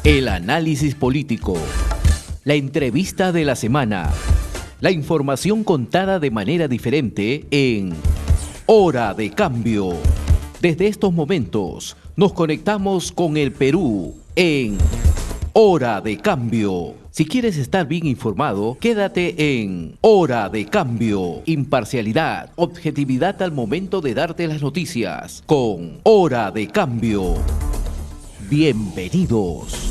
El análisis político, la entrevista de la semana, la información contada de manera diferente en Hora de Cambio. Desde estos momentos nos conectamos con el Perú en Hora de Cambio. Si quieres estar bien informado, quédate en Hora de Cambio. Imparcialidad, objetividad al momento de darte las noticias con Hora de Cambio. Bienvenidos.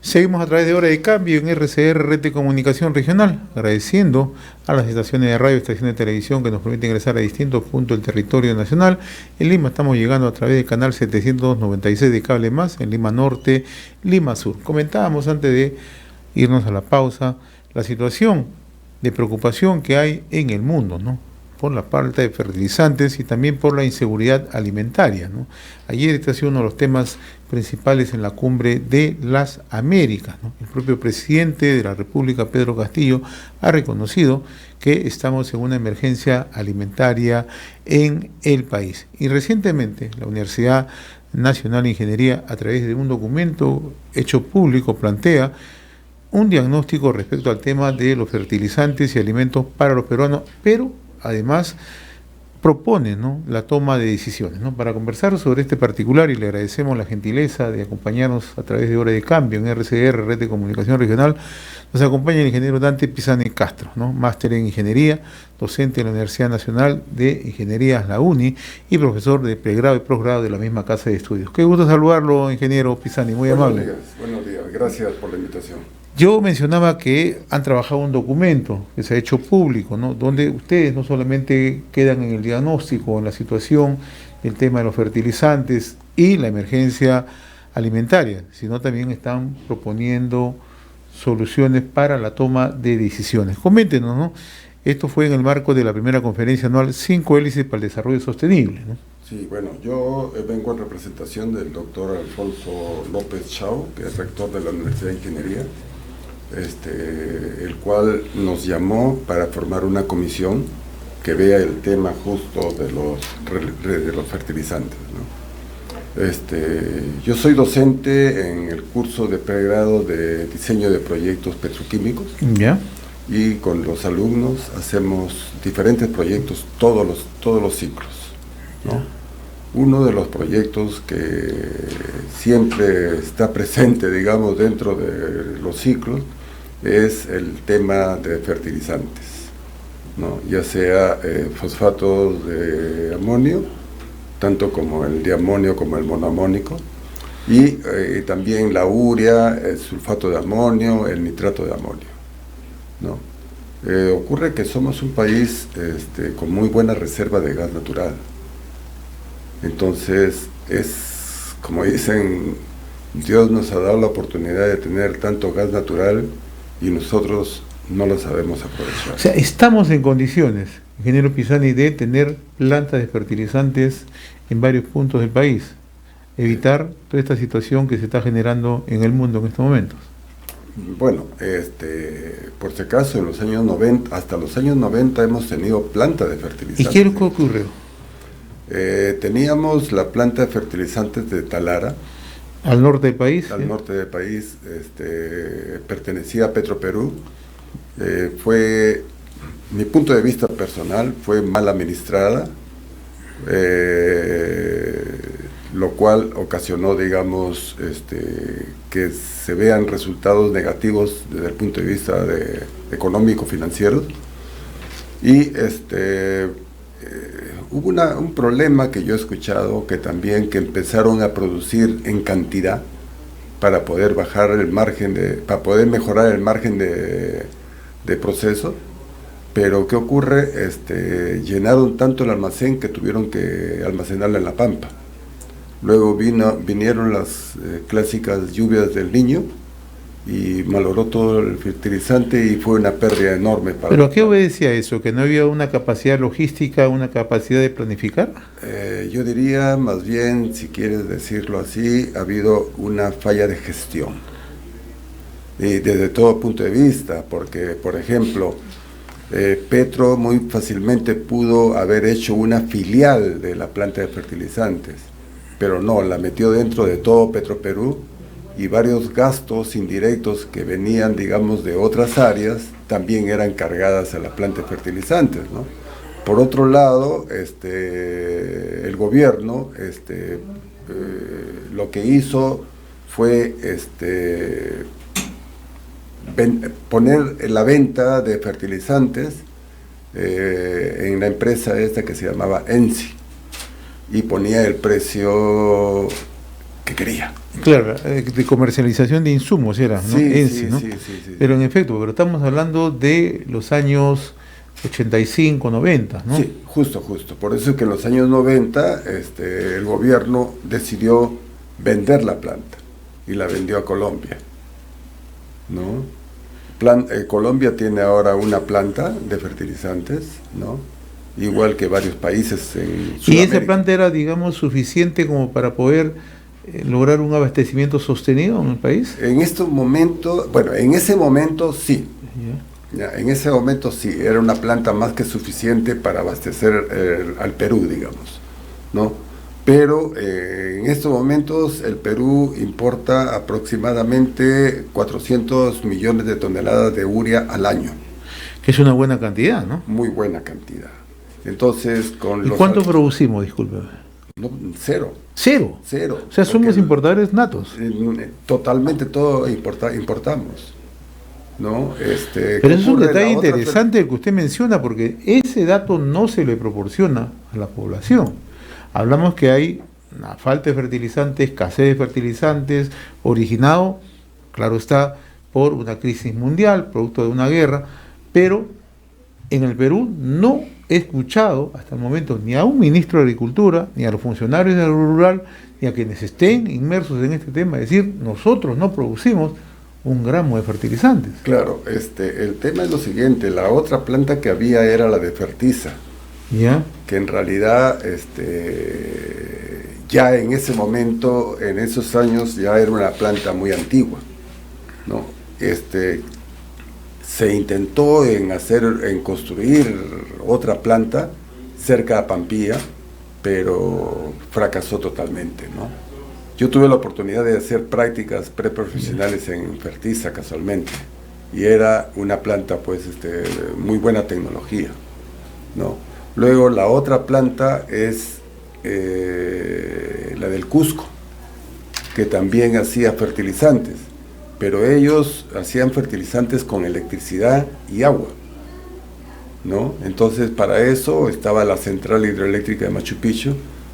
Seguimos a través de Hora de Cambio en RCR, Red de Comunicación Regional, agradeciendo a las estaciones de radio y estaciones de televisión que nos permiten ingresar a distintos puntos del territorio nacional. En Lima estamos llegando a través del canal 796 de Cable Más, en Lima Norte, Lima Sur. Comentábamos antes de irnos a la pausa la situación de preocupación que hay en el mundo, ¿no?, por la falta de fertilizantes y también por la inseguridad alimentaria, ¿no? Ayer este ha sido uno de los temas principales en la cumbre de las Américas, ¿no? El propio presidente de la República, Pedro Castillo, ha reconocido que estamos en una emergencia alimentaria en el país. Y recientemente la Universidad Nacional de Ingeniería, a través de un documento hecho público, plantea un diagnóstico respecto al tema de los fertilizantes y alimentos para los peruanos, pero además propone, ¿no?, la toma de decisiones, ¿no? Para conversar sobre este particular, y le agradecemos la gentileza de acompañarnos a través de Hora de Cambio en RCR, Red de Comunicación Regional, nos acompaña el ingeniero Dante Pisani Castro, ¿no?, máster en Ingeniería, docente de la Universidad Nacional de Ingenierías, la UNI, y profesor de pregrado y posgrado de la misma casa de estudios. Qué gusto saludarlo, ingeniero Pisani, muy amable. Buenos días, gracias por la invitación. Yo mencionaba que han trabajado un documento que se ha hecho público, ¿no?, donde ustedes no solamente quedan en el diagnóstico, en la situación del tema de los fertilizantes y la emergencia alimentaria, sino también están proponiendo soluciones para la toma de decisiones. Coméntenos, ¿no? Esto fue en el marco de la primera conferencia anual 5 hélices para el desarrollo sostenible, ¿no? Sí, bueno, yo vengo en representación del doctor Alfonso López Chao, que es rector de la Universidad de Ingeniería, el cual nos llamó para formar una comisión que vea el tema justo de los fertilizantes, ¿no? Yo soy docente en el curso de pregrado de diseño de proyectos petroquímicos. ¿Ya? Y con los alumnos hacemos diferentes proyectos todos los ciclos, ¿no? Uno de los proyectos que siempre está presente, digamos, dentro de los ciclos es el tema de fertilizantes, ¿no? Ya sea fosfatos de amonio, tanto como el diamonio como el monoamónico, y también la urea, el sulfato de amonio, el nitrato de amonio, ¿no? Ocurre que somos un país con muy buena reserva de gas natural. Entonces, es como dicen, Dios nos ha dado la oportunidad de tener tanto gas natural y nosotros no lo sabemos aprovechar. O sea, estamos en condiciones, ingeniero Pisani, de tener plantas de fertilizantes en varios puntos del país, evitar toda esta situación que se está generando en el mundo en estos momentos. Bueno, por si acaso, en los años 90, hasta los años 90 hemos tenido planta de fertilizantes. ¿Y qué ocurrió? Teníamos la planta de fertilizantes de Talara. ¿Al norte del país? Al norte del país, pertenecía a Petroperú. Fue, mi punto de vista personal, fue mal administrada, lo cual ocasionó, digamos, que se vean resultados negativos desde el punto de vista económico-financiero. Y hubo un problema que yo he escuchado, que empezaron a producir en cantidad para poder bajar el margen para poder mejorar el margen de proceso. Pero ¿qué ocurre? Llenaron tanto el almacén que tuvieron que almacenarla en La Pampa. Luego vinieron las clásicas lluvias del Niño y malogró todo el fertilizante y fue una pérdida enorme. ¿Pero a qué obedecía eso? ¿Que no había una capacidad logística, una capacidad de planificar? Yo diría, más bien, si quieres decirlo así, ha habido una falla de gestión. Y desde todo punto de vista, porque, por ejemplo, Petro muy fácilmente pudo haber hecho una filial de la planta de fertilizantes, pero no, la metió dentro de todo Petroperú, y varios gastos indirectos que venían, digamos, de otras áreas, también eran cargadas a la planta de fertilizantes, ¿no? Por otro lado, el gobierno lo que hizo fue poner la venta de fertilizantes en la empresa esta que se llamaba ENSI, y ponía el precio que quería. Claro, de comercialización de insumos era, ¿no? Sí, ENSI, sí, ¿no? sí. Pero en efecto, pero estamos hablando de los años 85, 90, ¿no? Sí, justo. Por eso es que en los años 90 el gobierno decidió vender la planta y la vendió a Colombia, ¿no? Colombia tiene ahora una planta de fertilizantes, ¿no? Igual que varios países en Sudamérica. ¿Y esa planta era, digamos, suficiente como para poder lograr un abastecimiento sostenido en el país? En estos momentos, bueno, en ese momento sí. Ya, en ese momento sí, era una planta más que suficiente para abastecer al Perú, digamos, ¿no? Pero en estos momentos el Perú importa aproximadamente 400 millones de toneladas de urea al año. Que es una buena cantidad, ¿no? Muy buena cantidad. Entonces, ¿Y cuánto producimos, disculpe? No, cero. ¿Cero? Cero. O sea, somos importadores natos. Totalmente todo importamos, ¿no? Pero eso es un detalle interesante el que usted menciona, porque ese dato no se le proporciona a la población. Hablamos que hay una falta de fertilizantes, escasez de fertilizantes, originado, claro está, por una crisis mundial, producto de una guerra, pero en el Perú no he escuchado hasta el momento ni a un ministro de Agricultura, ni a los funcionarios del rural, ni a quienes estén inmersos en este tema, decir, nosotros no producimos un gramo de fertilizantes. Claro, el tema es lo siguiente, la otra planta que había era la de Fertiza, ¿ya? Que en realidad ya en ese momento, en esos años, ya era una planta muy antigua, ¿no? Se intentó en construir otra planta cerca de Pampilla, pero fracasó totalmente, ¿no? Yo tuve la oportunidad de hacer prácticas preprofesionales en Fertiza casualmente, y era una planta pues muy buena tecnología, ¿no? Luego la otra planta es la del Cusco, que también hacía fertilizantes, pero ellos hacían fertilizantes con electricidad y agua, ¿no? Entonces para eso estaba la central hidroeléctrica de Machu Picchu,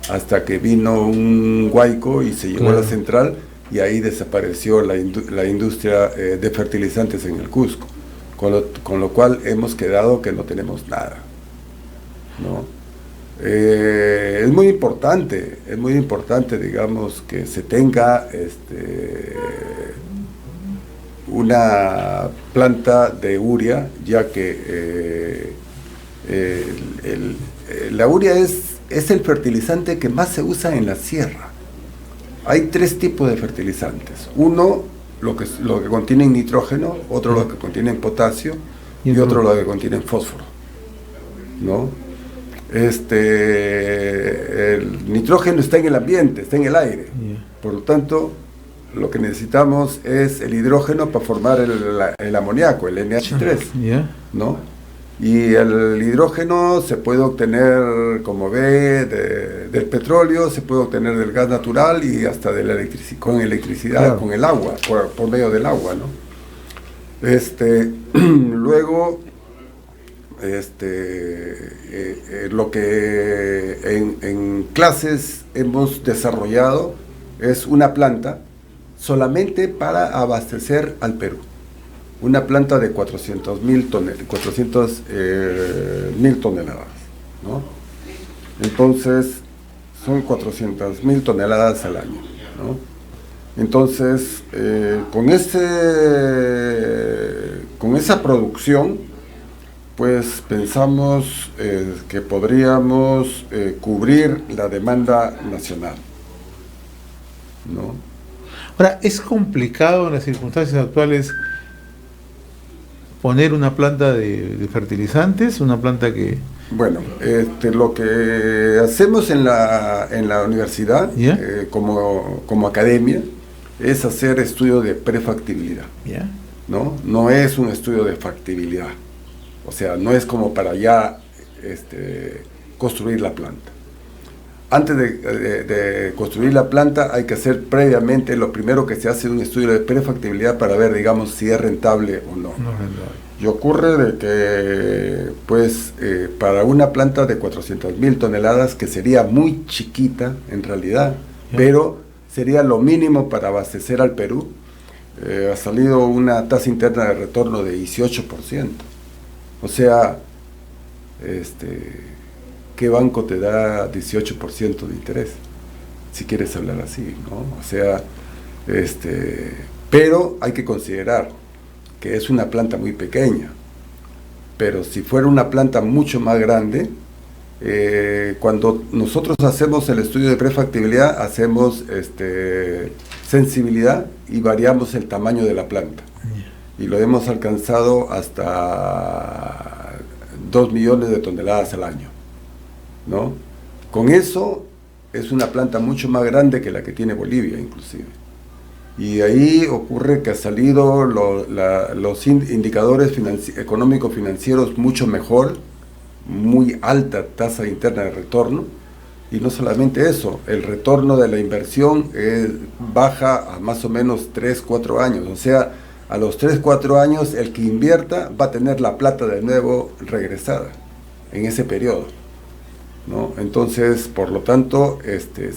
hasta que vino un huaico y se llevó a la central, y ahí desapareció la industria de fertilizantes en el Cusco, con lo cual hemos quedado que no tenemos nada, ¿no? Es muy importante, digamos, que se tenga una planta de urea, ya que la urea es el fertilizante que más se usa en la sierra. Hay tres tipos de fertilizantes. Uno, lo que contiene nitrógeno, otro lo que contiene potasio, y otro lo que contiene fósforo, ¿no? El nitrógeno está en el ambiente, está en el aire. Por lo tanto, lo que necesitamos es el hidrógeno para formar el amoníaco, el NH3, ¿no? Y el hidrógeno se puede obtener, como ve, del petróleo, se puede obtener del gas natural y hasta de la con electricidad, claro, con el agua, por medio del agua, ¿no? Luego, lo que en clases hemos desarrollado es una planta solamente para abastecer al Perú. Una planta de 400.000 toneladas, ¿no? Entonces, son 400.000 toneladas al año, ¿no? Entonces, con esa producción, pues pensamos que podríamos cubrir la demanda nacional, ¿no? Ahora, es complicado en las circunstancias actuales poner una planta de fertilizantes, una planta que... Bueno, lo que hacemos en la universidad, como academia, es hacer estudio de prefactibilidad. ¿No? No es un estudio de factibilidad. O sea, no es como para ya construir la planta. Antes de construir la planta hay que hacer previamente, lo primero que se hace es un estudio de prefactibilidad para ver, digamos, si es rentable o no. Y ocurre de que, pues, para una planta de 400.000 toneladas, que sería muy chiquita en realidad, pero sería lo mínimo para abastecer al Perú, ha salido una tasa interna de retorno de 18%. O sea, ¿qué banco te da 18% de interés? Si quieres hablar así, ¿no? O sea, pero hay que considerar que es una planta muy pequeña. Pero si fuera una planta mucho más grande, cuando nosotros hacemos el estudio de prefactibilidad, hacemos sensibilidad y variamos el tamaño de la planta. Y lo hemos alcanzado hasta 2 millones de toneladas al año, ¿no? Con eso es una planta mucho más grande que la que tiene Bolivia, inclusive. Y ahí ocurre que ha salido los indicadores económicos financieros mucho mejor, muy alta tasa interna de retorno, y no solamente eso, el retorno de la inversión baja a más o menos 3-4 años, o sea, a los 3-4 años el que invierta va a tener la plata de nuevo regresada en ese periodo, ¿no? Entonces, por lo tanto,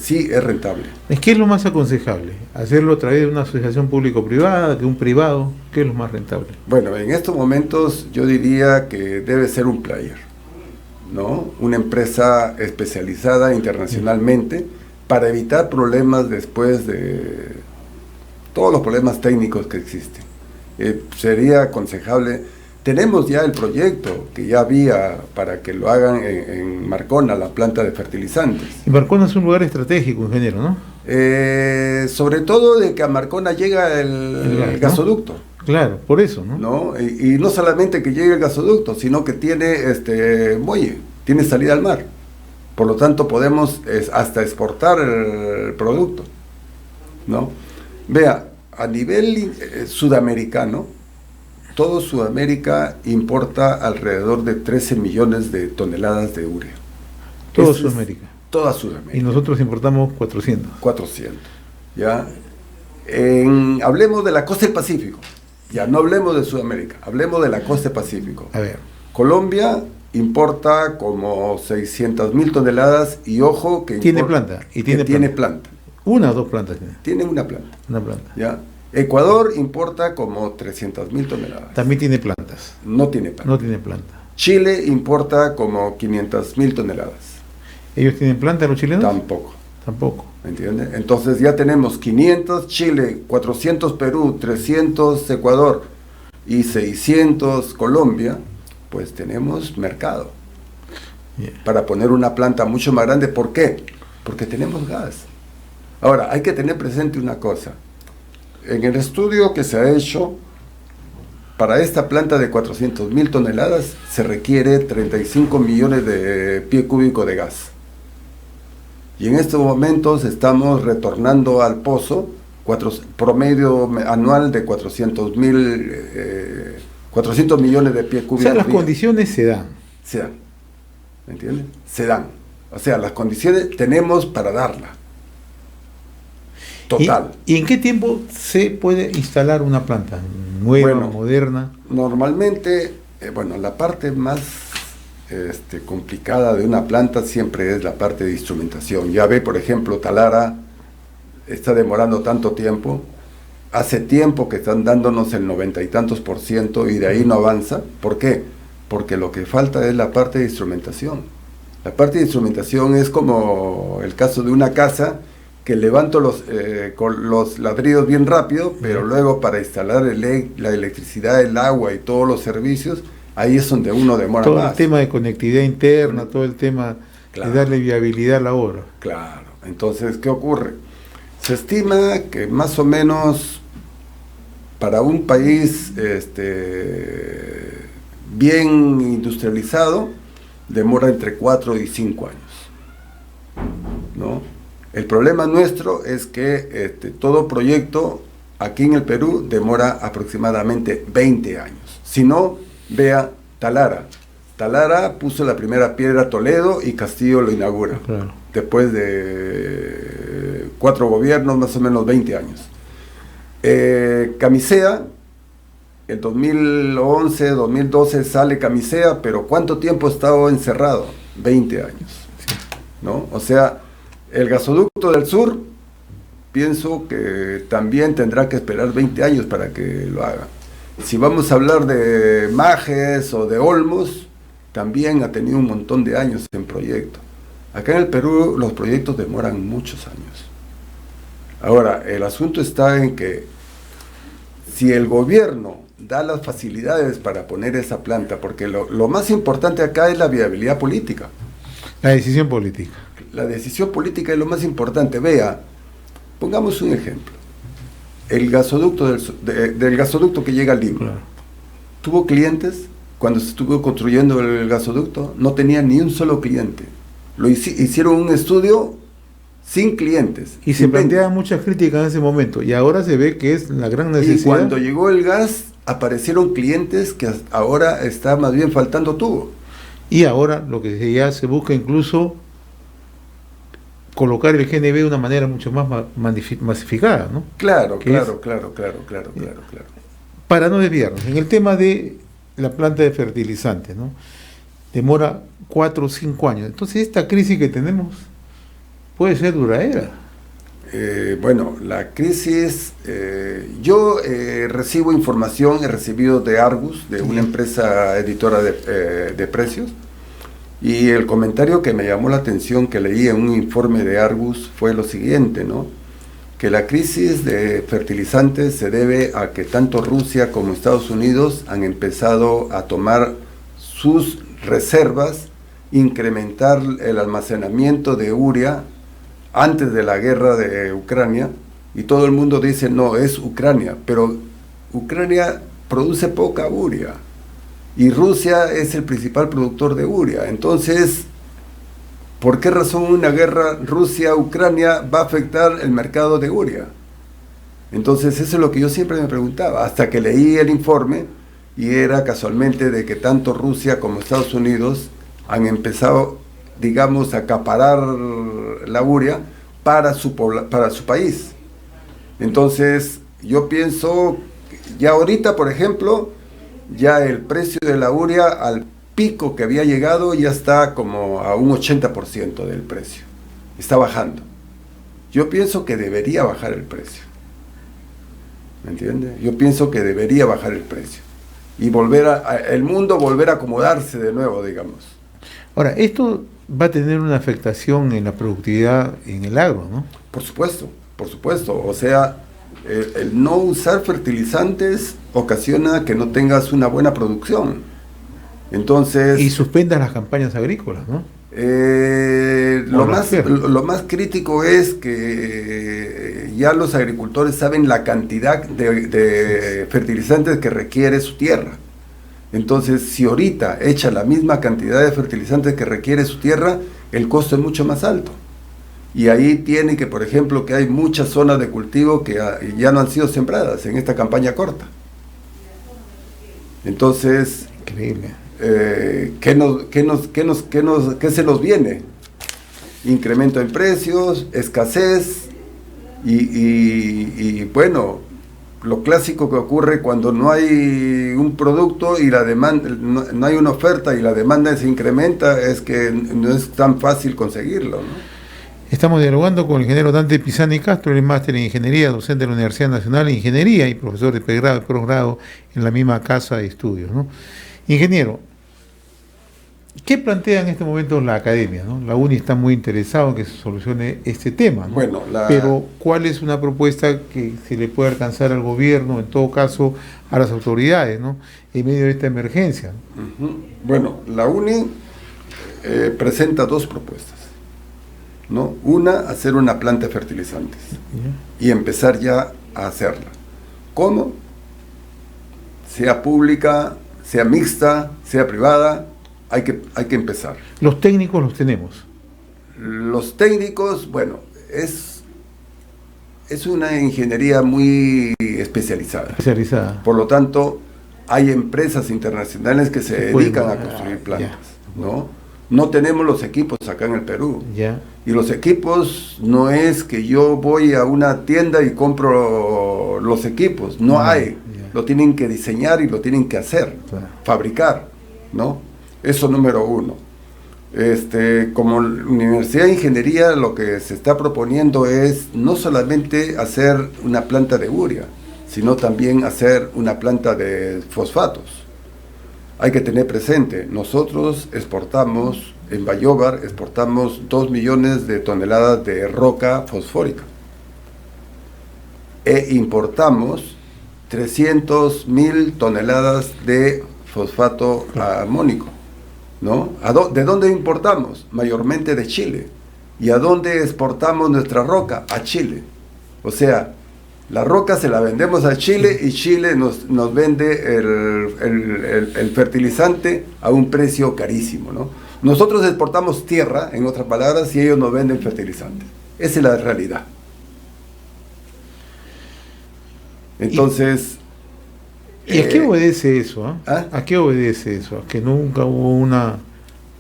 sí es rentable. ¿Qué es lo más aconsejable? ¿Hacerlo a través de una asociación público-privada, que un privado? ¿Qué es lo más rentable? Bueno, en estos momentos yo diría que debe ser un player, ¿no? Una empresa especializada internacionalmente para evitar problemas después de todos los problemas técnicos que existen. Sería aconsejable. Tenemos ya el proyecto que ya había para que lo hagan en Marcona, la planta de fertilizantes. Y Marcona es un lugar estratégico, ingeniero, ¿no? Sobre todo de que a Marcona llega el gasoducto. Claro, por eso, ¿no? ¿No? Y no solamente que llegue el gasoducto, sino que tiene muelle, tiene salida al mar. Por lo tanto, podemos hasta exportar el producto, ¿no? Vea, a nivel sudamericano, todo Sudamérica importa alrededor de 13 millones de toneladas de urea. Toda Sudamérica. Toda Sudamérica. Y nosotros importamos 400. 400, ¿ya? Hablemos de la costa del Pacífico. Ya, no hablemos de Sudamérica, hablemos de la costa del Pacífico. A ver. Colombia importa como 600.000 toneladas y ojo que tiene planta. Y tiene planta. ¿Una o dos plantas tiene? Tiene una planta. Una planta. ¿Ya? Ecuador importa como 300.000 toneladas. También tiene plantas. No tiene planta. No tiene planta. Chile importa como 500.000 toneladas. ¿Ellos tienen planta los chilenos? Tampoco. ¿Entiendes? Entonces ya tenemos 500 Chile, 400 Perú, 300 Ecuador y 600 Colombia, pues tenemos mercado para poner una planta mucho más grande. ¿Por qué? Porque tenemos gas. Ahora, hay que tener presente una cosa. En el estudio que se ha hecho, para esta planta de 400.000 toneladas se requiere 35 millones de pie cúbico de gas. Y en estos momentos estamos retornando al pozo promedio anual de 400 millones de pie cúbicos. O sea, las condiciones se dan. Se dan. ¿Me entiendes? Se dan. O sea, las condiciones tenemos para darla. Total. ¿Y en qué tiempo se puede instalar una planta nueva, moderna? Normalmente, la parte más complicada de una planta siempre es la parte de instrumentación. Ya ve, por ejemplo, Talara está demorando tanto tiempo. Hace tiempo que están dándonos el 90 y tantos % y de ahí no avanza. ¿Por qué? Porque lo que falta es la parte de instrumentación. La parte de instrumentación es como el caso de una casa que levanto con los ladrillos bien rápido, pero luego para instalar la electricidad, el agua y todos los servicios, ahí es donde uno demora todo más. Todo el tema de conectividad interna, todo el tema de darle viabilidad a la obra. Claro. Entonces, ¿qué ocurre? Se estima que más o menos para un país bien industrializado, demora entre 4 y 5 años, ¿no? El problema nuestro es que todo proyecto aquí en el Perú demora aproximadamente 20 años. Si no, vea Talara. Talara puso la primera piedra a Toledo y Castillo lo inaugura. Claro. Después de 4 gobiernos, más o menos 20 años. Camisea, en 2011, 2012 sale Camisea, pero ¿cuánto tiempo ha estado encerrado? 20 años, ¿no? O sea, el gasoducto del sur, pienso que también tendrá que esperar 20 años para que lo haga. Si vamos a hablar de Majes o de Olmos, también ha tenido un montón de años en proyecto. Acá en el Perú los proyectos demoran muchos años. Ahora, el asunto está en que si el gobierno da las facilidades para poner esa planta, porque lo más importante acá es la viabilidad política. La decisión política. La decisión política es lo más importante. Vea, pongamos un ejemplo. El gasoducto del gasoducto que llega a Lima. Claro. ¿Tuvo clientes? Cuando se estuvo construyendo el gasoducto, no tenía ni un solo cliente. Hicieron un estudio sin clientes. Y se planteaban muchas críticas en ese momento, y ahora se ve que es la gran necesidad. Y cuando llegó el gas, aparecieron clientes que ahora está más bien faltando tubo. Y ahora lo que ya se busca incluso colocar el GNB de una manera mucho más masificada, ¿no? Claro. Para no desviarnos, en el tema de la planta de fertilizantes, ¿no? Demora 4 o 5 años. Entonces, esta crisis que tenemos puede ser duradera. Bueno, la crisis, yo recibo información, he recibido de Argus, de una empresa editora de precios, y el comentario que me llamó la atención, que leí en un informe de Argus, fue lo siguiente, ¿no? Que la crisis de fertilizantes se debe a que tanto Rusia como Estados Unidos han empezado a tomar sus reservas, incrementar el almacenamiento de urea antes de la guerra de Ucrania, y todo el mundo dice, no, es Ucrania, pero Ucrania produce poca urea, y Rusia es el principal productor de urea. Entonces, ¿por qué razón una guerra Rusia-Ucrania va a afectar el mercado de urea? Entonces, eso es lo que yo siempre me preguntaba, hasta que leí el informe, y era casualmente de que tanto Rusia como Estados Unidos han empezado, digamos, a acaparar la urea para su país. Entonces, yo pienso, ya ahorita, por ejemplo, ya el precio de la urea al pico que había llegado ya está como a un 80% del precio. Está bajando. Yo pienso que debería bajar el precio. ¿Me entiende? Yo pienso que debería bajar el precio. Y el mundo volver a acomodarse de nuevo, digamos. Ahora, esto va a tener una afectación en la productividad en el agro, ¿no? Por supuesto. O sea, el no usar fertilizantes ocasiona que no tengas una buena producción. Entonces, y suspendas las campañas agrícolas, ¿no? Lo más crítico es que ya los agricultores saben la cantidad de fertilizantes que requiere su tierra. Entonces, si ahorita echa la misma cantidad de fertilizantes que requiere su tierra, el costo es mucho más alto. Y ahí tiene que, por ejemplo, que hay muchas zonas de cultivo que ya no han sido sembradas en esta campaña corta. Entonces, increíble. ¿Qué se nos viene? Incremento en precios, escasez y bueno, lo clásico que ocurre cuando no hay un producto y la demanda, no hay una oferta y la demanda se incrementa, es que no es tan fácil conseguirlo, ¿no? Estamos dialogando con el ingeniero Dante Pisani Castro, el máster en Ingeniería, docente de la Universidad Nacional de Ingeniería y profesor de pregrado y posgrado en la misma casa de estudios, ¿no? Ingeniero, ¿qué plantea en este momento la academia, ¿no? La UNI está muy interesada en que se solucione este tema, ¿no? Bueno, pero ¿cuál es una propuesta que se le puede alcanzar al gobierno, en todo caso a las autoridades, ¿no? En medio de esta emergencia, ¿no? Bueno, la UNI presenta 2 propuestas, ¿no? Una, hacer una planta de fertilizantes y empezar ya a hacerla. ¿Cómo? sea pública, sea mixta, sea privada, hay que empezar. Los técnicos los tenemos. Los técnicos, bueno, es una ingeniería muy especializada. Por lo tanto, hay empresas internacionales que se dedican a construir plantas, ¿no? No tenemos los equipos acá en el Perú. Y los equipos no es que yo voy a una tienda y compro los equipos, no hay. Lo tienen que diseñar y lo tienen que hacer, fabricar, ¿no? Eso número uno. Como Universidad de Ingeniería, lo que se está proponiendo es no solamente hacer una planta de urea, sino también hacer una planta de fosfatos. Hay que tener presente, nosotros exportamos, en Bayobar, exportamos 2 millones de toneladas de roca fosfórica. E importamos 300.000 toneladas de fosfato amónico, ¿no? ¿De dónde importamos? Mayormente de Chile. ¿Y a dónde exportamos nuestra roca? A Chile. O sea, la roca se la vendemos a Chile y Chile nos vende el fertilizante a un precio carísimo, ¿no? Nosotros exportamos tierra, en otras palabras, y ellos nos venden fertilizantes. Esa es la realidad. Entonces... ¿Y a qué obedece eso? ¿A qué obedece eso? ¿A que nunca hubo una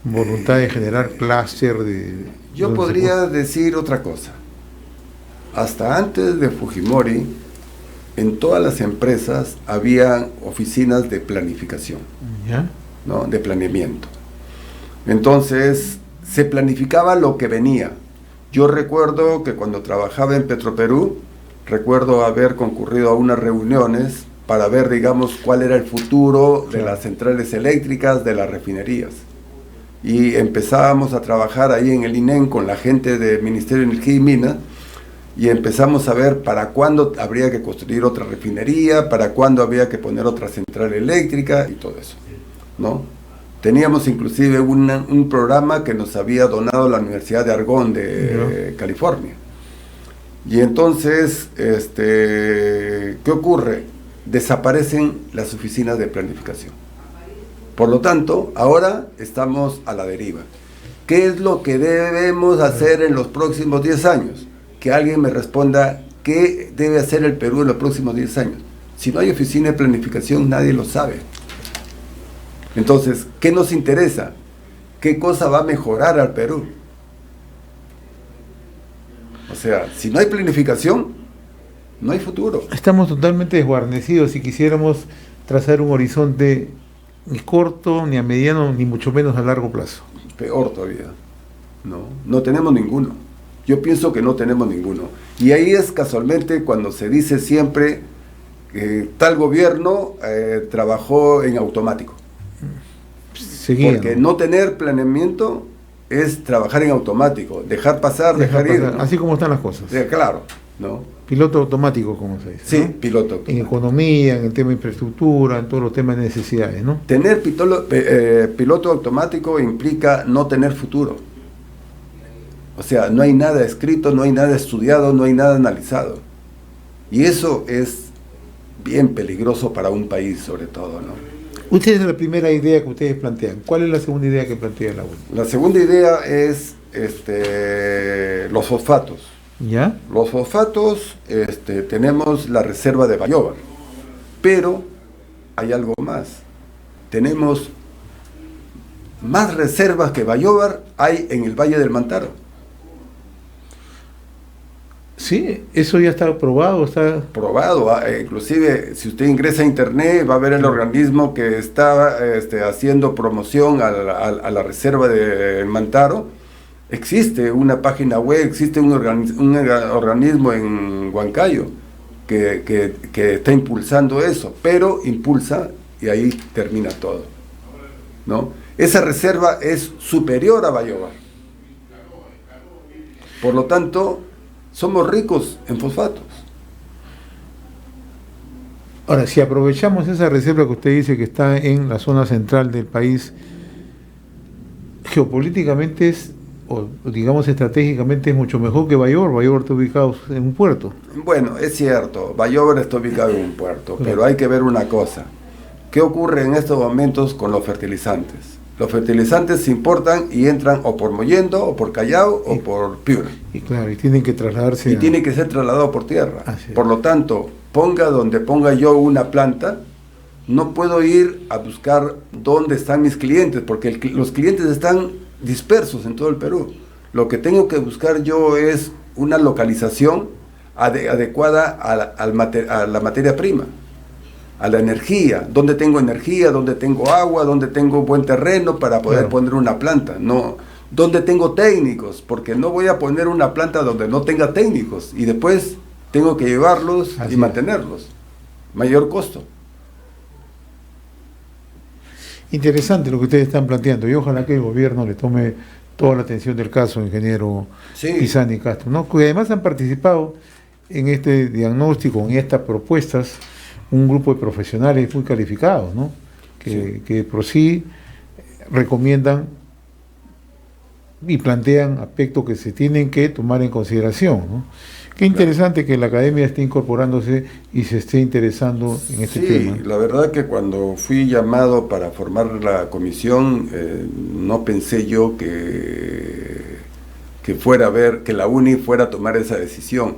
voluntad de generar clúster de...? Yo podría decir otra cosa. Hasta antes de Fujimori, en todas las empresas había oficinas de planificación, ¿no? De planeamiento. Entonces, se planificaba lo que venía. Yo recuerdo que cuando trabajaba en Petroperú, recuerdo haber concurrido a unas reuniones para ver, digamos, cuál era el futuro de las centrales eléctricas, de las refinerías. Y empezábamos a trabajar ahí en el INEM con la gente del Ministerio de Energía y Minas, y empezamos a ver para cuándo habría que construir otra refinería, para cuándo había que poner otra central eléctrica y todo eso, ¿no? Teníamos inclusive un programa que nos había donado la Universidad de Argonne de California. Y entonces, ¿qué ocurre? Desaparecen las oficinas de planificación. Por lo tanto, ahora estamos a la deriva. ¿Qué es lo que debemos hacer en los próximos 10 años? Que alguien me responda qué debe hacer el Perú en los próximos 10 años. Si no hay oficina de planificación, nadie lo sabe. Entonces, ¿qué nos interesa? ¿Qué cosa va a mejorar al Perú? O sea, si no hay planificación, no hay futuro. Estamos totalmente desguarnecidos si quisiéramos trazar un horizonte ni corto, ni a mediano, ni mucho menos a largo plazo. Peor todavía. No tenemos ninguno. Yo pienso que no tenemos ninguno. Y ahí es casualmente cuando se dice siempre que tal gobierno trabajó en automático. Porque no tener planeamiento es trabajar en automático, dejar pasar, dejar ir, ¿no? Así como están las cosas. Claro, ¿no? Piloto automático, como se dice. Sí, ¿no? Piloto automático. En economía, en el tema de infraestructura, en todos los temas de necesidades, ¿no? Tener piloto automático implica no tener futuro. O sea, no hay nada escrito, no hay nada estudiado, no hay nada analizado. Y eso es bien peligroso para un país, sobre todo, ¿no? Ustedes es la primera idea que ustedes plantean. ¿Cuál es la segunda idea que plantea la UNE? La segunda idea es los fosfatos. ¿Ya? Los fosfatos, tenemos la reserva de Bayobar, pero hay algo más. Tenemos más reservas que Bayobar hay en el Valle del Mantaro. Sí, eso ya está probado, probado, inclusive si usted ingresa a internet va a ver el organismo que está haciendo promoción a la reserva de Mantaro. Existe una página web, existe un organismo en Huancayo que está impulsando eso, pero impulsa y ahí termina todo, ¿no? Esa reserva es superior a Bayobar. Por lo tanto, somos ricos en fosfatos. Ahora, si aprovechamos esa reserva que usted dice que está en la zona central del país, geopolíticamente o digamos estratégicamente es mucho mejor que Bayobar. Bayobar está ubicado en un puerto. Bueno, es cierto, Bayobar está ubicado en un puerto, pero hay que ver una cosa. ¿qué ocurre en estos momentos con los fertilizantes? Los fertilizantes se importan y entran o por Mollendo, o por Callao, o por Piura. Y claro, y tienen que trasladarse. Y tienen que ser trasladados por tierra. Así es. Por lo tanto, ponga donde ponga yo una planta, no puedo ir a buscar dónde están mis clientes, porque los clientes están dispersos en todo el Perú. Lo que tengo que buscar yo es una localización adecuada a la materia prima, a la energía, donde tengo energía, donde tengo agua, donde tengo buen terreno para poder poner una planta, no donde tengo técnicos, porque no voy a poner una planta donde no tenga técnicos y después tengo que llevarlos y mantenerlos, mayor costo. Interesante lo que ustedes están planteando y ojalá que el gobierno le tome toda la atención del caso, ingeniero Pisani Castro, ¿no? Que además han participado en este diagnóstico, en estas propuestas, un grupo de profesionales muy calificados, ¿no? Que por sí recomiendan y plantean aspectos que se tienen que tomar en consideración, ¿no? Qué interesante que la academia esté incorporándose y se esté interesando en este tema. Sí, la verdad que cuando fui llamado para formar la comisión, no pensé yo que fuera a ver, que la UNI fuera a tomar esa decisión.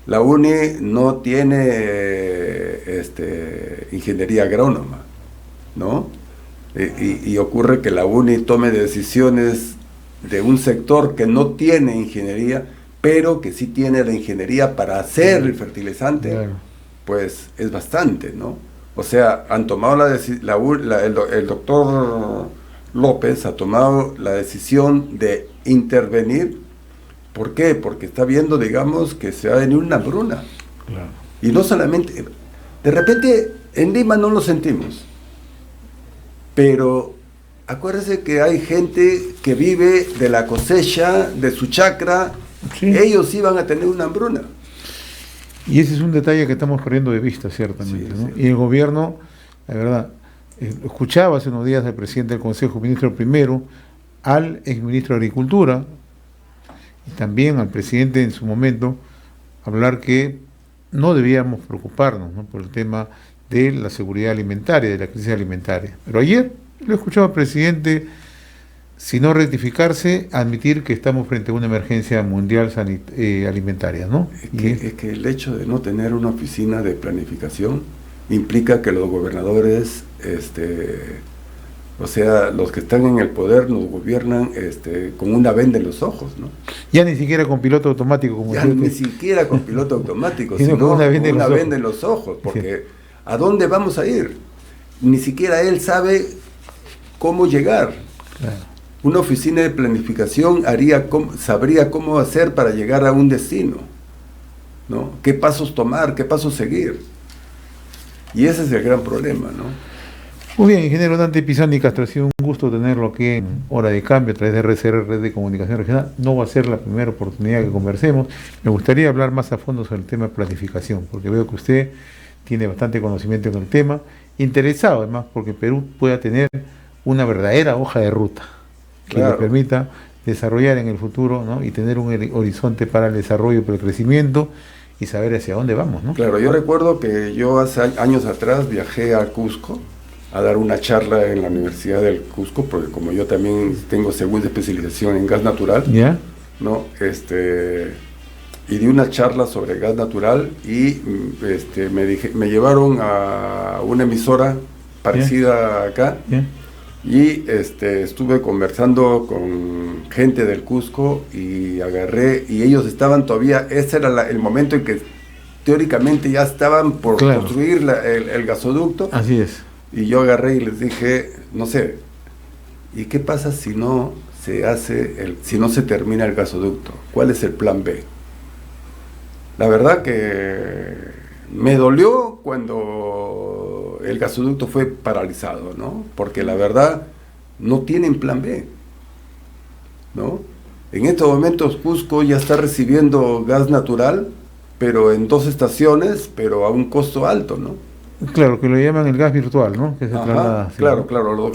La UNI no tiene ingeniería agrónoma, ¿no? Y ocurre que la UNI tome decisiones de un sector que no tiene ingeniería, pero que sí tiene la ingeniería para hacer el fertilizante, pues es bastante, ¿no? O sea, han tomado el doctor López ha tomado la decisión de intervenir. ¿Por qué? Porque está viendo, digamos, que se va a venir una hambruna. Claro. Y no solamente, de repente en Lima no lo sentimos, pero acuérdese que hay gente que vive de la cosecha, de su chacra. Ellos iban a tener una hambruna. Y ese es un detalle que estamos perdiendo de vista, ciertamente, ¿no? Y el gobierno, la verdad, escuchaba hace unos días al presidente del Consejo, ministro primero, al exministro de Agricultura, y también al presidente en su momento, hablar que no debíamos preocuparnos, ¿no?, por el tema de la seguridad alimentaria, de la crisis alimentaria. Pero ayer lo escuchaba al presidente, si no rectificarse, admitir que estamos frente a una emergencia mundial alimentaria, ¿no? Es que el hecho de no tener una oficina de planificación implica que los gobernadores, o sea, los que están en el poder nos gobiernan con una venda en los ojos, ¿no? Ya ni siquiera con piloto automático, como ya ni siquiera con piloto automático, sino con una venda en los ojos, porque ¿a dónde vamos a ir? Ni siquiera él sabe cómo llegar. Claro. Una oficina de planificación sabría cómo hacer para llegar a un destino, ¿no? ¿Qué pasos tomar? ¿Qué pasos seguir? Y ese es el gran problema, ¿no? Muy bien, ingeniero Dante Pisani Castro, ha sido un gusto tenerlo aquí en Hora de Cambio a través de RCR, Red de Comunicación Regional. No va a ser la primera oportunidad que conversemos. Me gustaría hablar más a fondo sobre el tema de planificación, porque veo que usted tiene bastante conocimiento en el tema, interesado además porque Perú pueda tener una verdadera hoja de ruta que le permita desarrollar en el futuro, ¿no?, y tener un horizonte para el desarrollo, para el crecimiento y saber hacia dónde vamos, ¿no? Claro, yo recuerdo que yo hace años atrás viajé a Cusco a dar una charla en la Universidad del Cusco, porque como yo también tengo segunda especialización en gas natural, ¿no? Y di una charla sobre gas natural y me llevaron a una emisora parecida acá. Y estuve conversando con gente del Cusco y agarré, y ellos estaban todavía, ese era el momento en que teóricamente ya estaban por construir el gasoducto. Así es. Y yo agarré y les dije, no sé, ¿y qué pasa si no si no se termina el gasoducto? ¿Cuál es el plan B? La verdad que me dolió cuando el gasoducto fue paralizado, ¿no? Porque la verdad no tienen plan B, ¿no? En estos momentos Cusco ya está recibiendo gas natural, pero en 2 estaciones, pero a un costo alto, ¿no? Claro, que lo llaman el gas virtual, ¿no? Que se traslada, claro,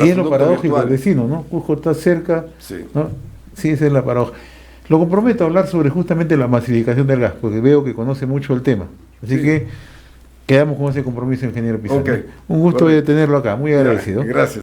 y es lo paradójico del vecino, ¿no? Cusco está cerca, ¿no? Sí, esa es la paradoja. Lo comprometo a hablar sobre justamente la masificación del gas, porque veo que conoce mucho el tema. Así que Quedamos con ese compromiso, ingeniero Pizarro. Ok. Un gusto de tenerlo acá, muy agradecido. Gracias.